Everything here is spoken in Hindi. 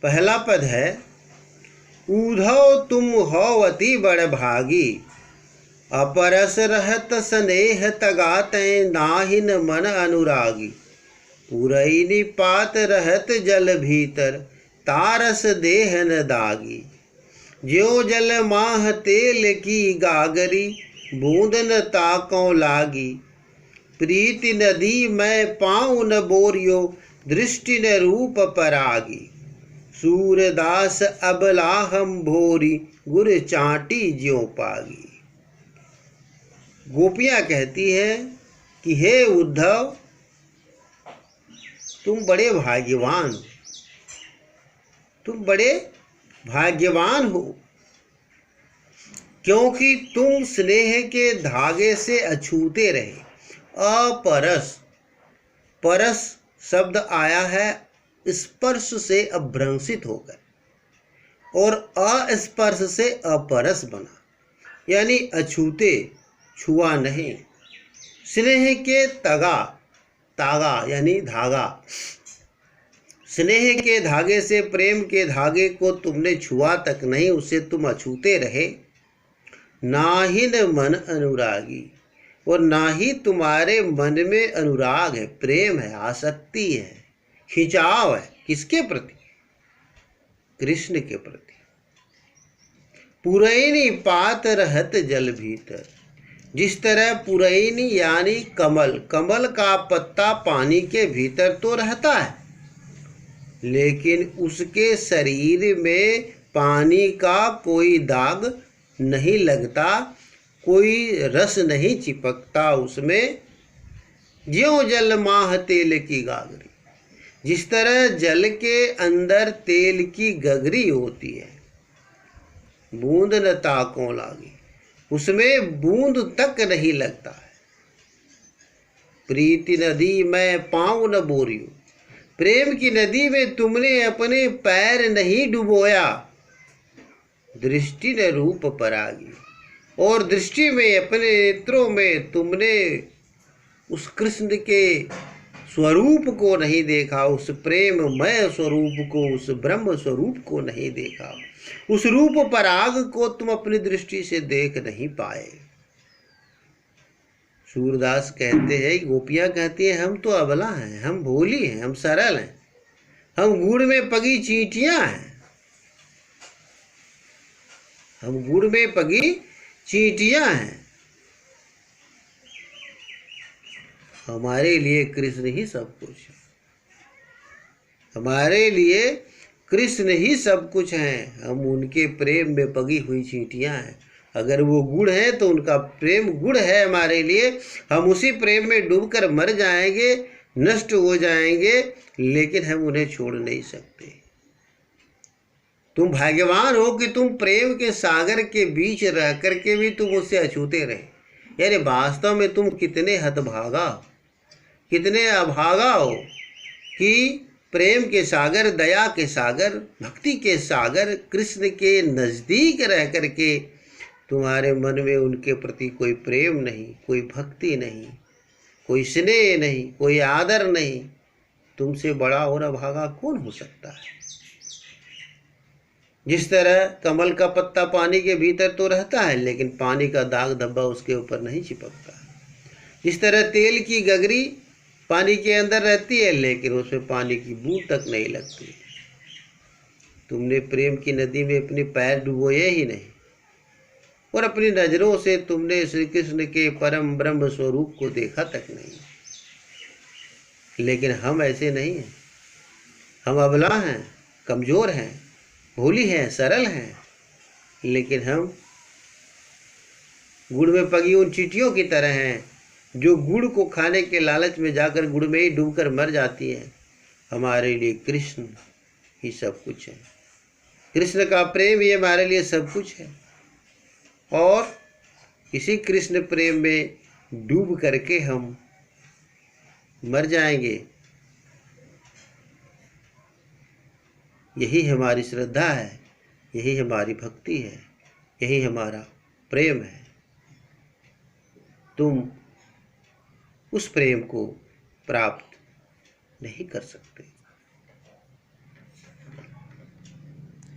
पहला पद है, ऊधव तुम होवती बड़ भागी, अपरस रहत स्नेह तगाते नाहिन मन अनुरागी। पुरैनी पात रहत जल भीतर, तारस देह न दागी। ज्यो जल माह तेल की गागरी, बूंद न ताकों लागी। प्रीति नदी मैं पाऊँ न बोरियो, दृष्टि न रूप परागी। सूरदास अबला हम भोरी, गुर चाटी ज्यों पागी। गोपियाँ कहती है कि हे उद्धव, तुम बड़े भाग्यवान हो, क्योंकि तुम स्नेह के धागे से अछूते रहे। अपरस, परस शब्द आया है स्पर्श से अभ्रंशित होकर, और अस्पर्श से अपरस बना, यानी अछूते, छुआ नहीं। स्नेह के तागा यानी धागा, स्नेह के धागे से, प्रेम के धागे को तुमने छुआ तक नहीं, उसे तुम अछूते रहे। नाहिन मन अनुरागी, और ना ही तुम्हारे मन में अनुराग है, प्रेम है, आसक्ति है, खिंचाव है। किसके प्रति? कृष्ण के प्रति। पुरैनी पात रहत जल भीतर, जिस तरह पुरैनी यानी कमल, कमल का पत्ता पानी के भीतर तो रहता है, लेकिन उसके शरीर में पानी का कोई दाग नहीं लगता, कोई रस नहीं चिपकता उसमें। ज्यों जल माह तेल की गागरी, जिस तरह जल के अंदर तेल की गगरी होती है, बूंद न ताकों लागी, उसमें बूंद तक नहीं लगता है। प्रीति नदी मैं पाँव न बोरियो, प्रेम की नदी में तुमने अपने पैर नहीं डुबोया। दृष्टि न रूप परागी, और दृष्टि में, अपने नेत्रों में तुमने उस कृष्ण के स्वरूप को नहीं देखा, उस प्रेममय स्वरूप को, उस ब्रह्म स्वरूप को नहीं देखा, उस रूप पराग को तुम अपनी दृष्टि से देख नहीं पाए। सूरदास कहते हैं, गोपियां कहती हैं, हम तो अबला हैं, हम भोली हैं, हम सरल हैं, हम गुड़ में पगी चींटियां हैं, हम गुड़ में पगी चींटियां हैं। हमारे लिए कृष्ण ही सब कुछ है, हमारे लिए कृष्ण ही सब कुछ हैं। हम उनके प्रेम में पगी हुई चींटियां हैं। अगर वो गुड़ है तो उनका प्रेम गुड़ है हमारे लिए। हम उसी प्रेम में डूबकर मर जाएंगे, नष्ट हो जाएंगे, लेकिन हम उन्हें छोड़ नहीं सकते। तुम भाग्यवान हो कि तुम प्रेम के सागर के बीच रह करके भी तुम उससे अछूते रहे। यानी वास्तव में तुम कितने हतभागा, कितने अभागा हो कि प्रेम के सागर, दया के सागर, भक्ति के सागर, कृष्ण के नज़दीक रह करके तुम्हारे मन में उनके प्रति कोई प्रेम नहीं, कोई भक्ति नहीं, कोई स्नेह नहीं, कोई आदर नहीं। तुमसे बड़ा और अभागा कौन हो सकता है? जिस तरह कमल का पत्ता पानी के भीतर तो रहता है, लेकिन पानी का दाग धब्बा उसके ऊपर नहीं चिपकता। जिस तरह तेल की गगरी पानी के अंदर रहती है, लेकिन उसमें पानी की बूंद तक नहीं लगती। तुमने प्रेम की नदी में अपने पैर डुबोए ही नहीं, और अपनी नज़रों से तुमने श्री कृष्ण के परम ब्रह्म स्वरूप को देखा तक नहीं। लेकिन हम ऐसे नहीं हैं, हम अबला हैं, कमज़ोर हैं, भोली हैं, सरल हैं, लेकिन हम गुड़ में पगी उन चींटियों की तरह हैं जो गुड़ को खाने के लालच में जाकर गुड़ में ही डूबकर मर जाती है। हमारे लिए कृष्ण ही सब कुछ है, कृष्ण का प्रेम ही हमारे लिए सब कुछ है, और इसी कृष्ण प्रेम में डूब करके हम मर जाएंगे। यही हमारी श्रद्धा है, यही हमारी भक्ति है, यही हमारा प्रेम है। तुम उस प्रेम को प्राप्त नहीं कर सकते।